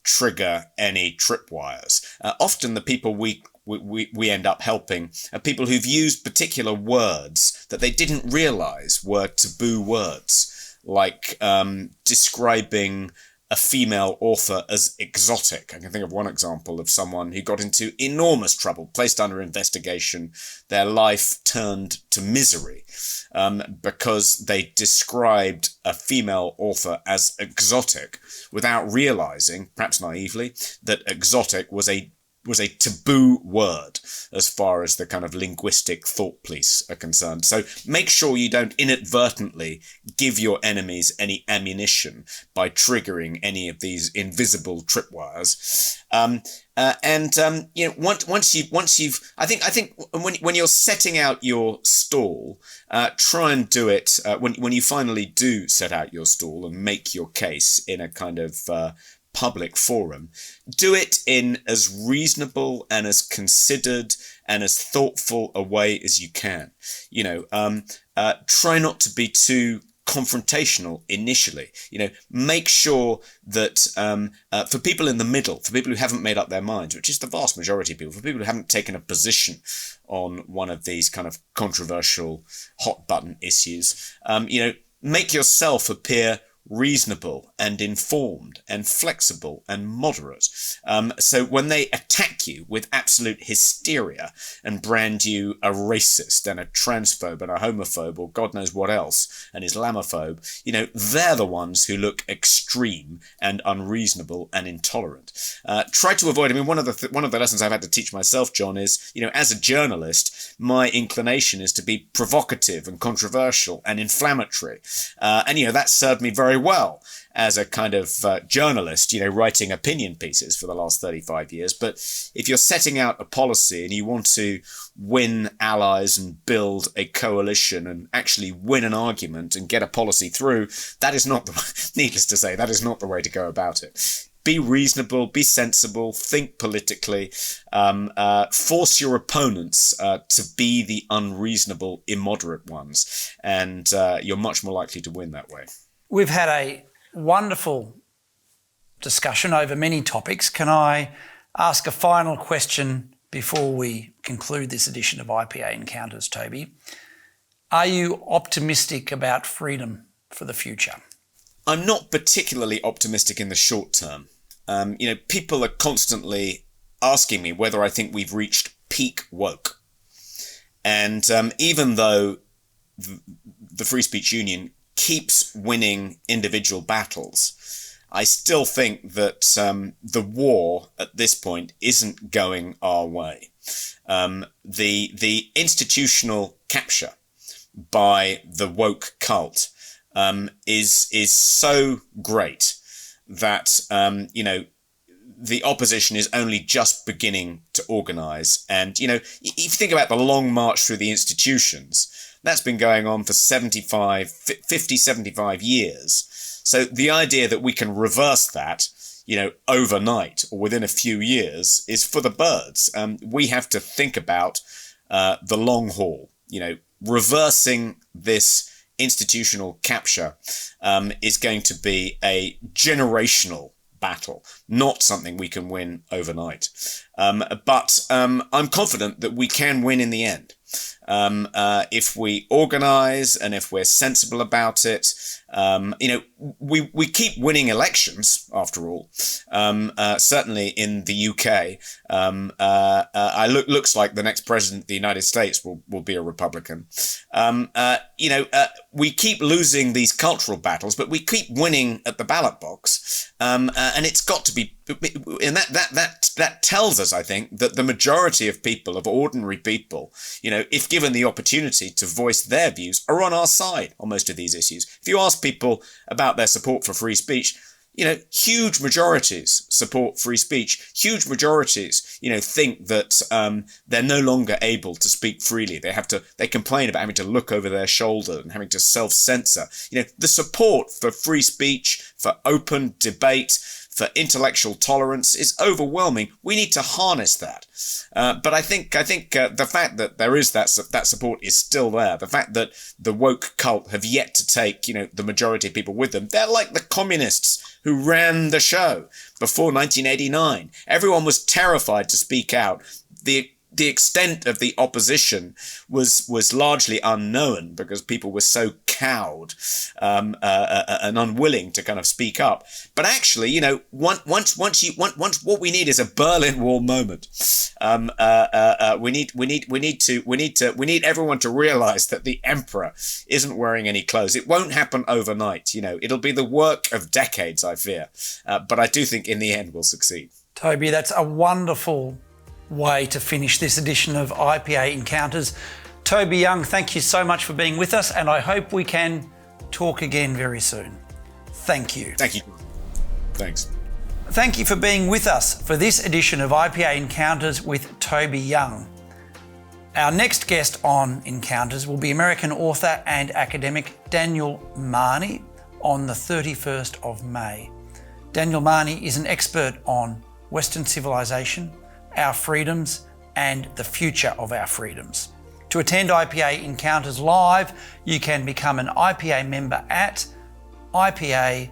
trigger any tripwires. Often the people we we end up helping are people who've used particular words that they didn't realize were taboo words, like describing a female author as exotic. I can think of one example of someone who got into enormous trouble, placed under investigation, their life turned to misery because they described a female author as exotic without realizing, perhaps naively, that exotic was a taboo word as far as the kind of linguistic thought police are concerned. So make sure you don't inadvertently give your enemies any ammunition by triggering any of these invisible tripwires. Once you've, I think when you're setting out your stall, try and do it when you finally do set out your stall and make your case in a kind of public forum, do it in as reasonable and as considered and as thoughtful a way as you can. Try not to be too confrontational initially. Make sure that for people in the middle, for people who haven't made up their minds, which is the vast majority of people, for people who haven't taken a position on one of these kind of controversial hot button issues, make yourself appear reasonable and informed and flexible and moderate. So when they attack you with absolute hysteria and brand you a racist and a transphobe and a homophobe or God knows what else, an Islamophobe, they're the ones who look extreme and unreasonable and intolerant. Try to avoid, one of the lessons I've had to teach myself, John, is, as a journalist, my inclination is to be provocative and controversial and inflammatory. And that served me very well as a kind of journalist, writing opinion pieces for the last 35 years. But if you're setting out a policy and you want to win allies and build a coalition and actually win an argument and get a policy through, that is not needless to say, that is not the way to go about it. Be reasonable, be sensible, think politically, force your opponents to be the unreasonable, immoderate ones, and you're much more likely to win that way. We've had a wonderful discussion over many topics. Can I ask a final question before we conclude this edition of IPA Encounters, Toby? Are you optimistic about freedom for the future? I'm not particularly optimistic in the short term. People are constantly asking me whether I think we've reached peak woke. And even though the Free Speech Union keeps winning individual battles, I still think that the war at this point isn't going our way. The institutional capture by the woke cult is so great that the opposition is only just beginning to organise. And if you think about the long march through the institutions, that's been going on for 75 years. So the idea that we can reverse that, overnight or within a few years is for the birds. We have to think about the long haul. Reversing this institutional capture is going to be a generational battle, not something we can win overnight. But I'm confident that we can win in the end. If we organise and if we're sensible about it, we keep winning elections after all. Certainly in the UK, looks like the next president of the United States will be a Republican. We keep losing these cultural battles, but we keep winning at the ballot box. And it's got to be, and that tells us, I think, that the majority of people, of ordinary people, if given the opportunity to voice their views, are on our side on most of these issues. If you ask people about their support for free speech, huge majorities support free speech. Huge majorities, think that they're no longer able to speak freely. They complain about having to look over their shoulder and having to self-censor. The support for free speech, for open debate, for intellectual tolerance is overwhelming. We need to harness that. But I think the fact that there is that support is still there. The fact that the woke cult have yet to take, the majority of people with them. They're like the communists who ran the show before 1989. Everyone was terrified to speak out. the extent of the opposition was largely unknown because people were so cowed and unwilling to kind of speak up. But actually, you know, once what we need is a Berlin Wall moment. We need everyone to realize that the emperor isn't wearing any clothes. It won't happen overnight. You know, it'll be the work of decades, I fear. But I do think in the end we'll succeed. Toby, that's a wonderful way to finish this edition of IPA Encounters. Toby Young, thank you so much for being with us, and I hope we can talk again very soon. Thank you. Thank you. Thanks. Thank you for being with us for this edition of IPA Encounters with Toby Young. Our next guest on Encounters will be American author and academic Daniel Marnie on the 31st of May. Daniel Marnie is an expert on Western civilization, our freedoms, and the future of our freedoms. To attend IPA Encounters live, you can become an IPA member at ipa.org.au.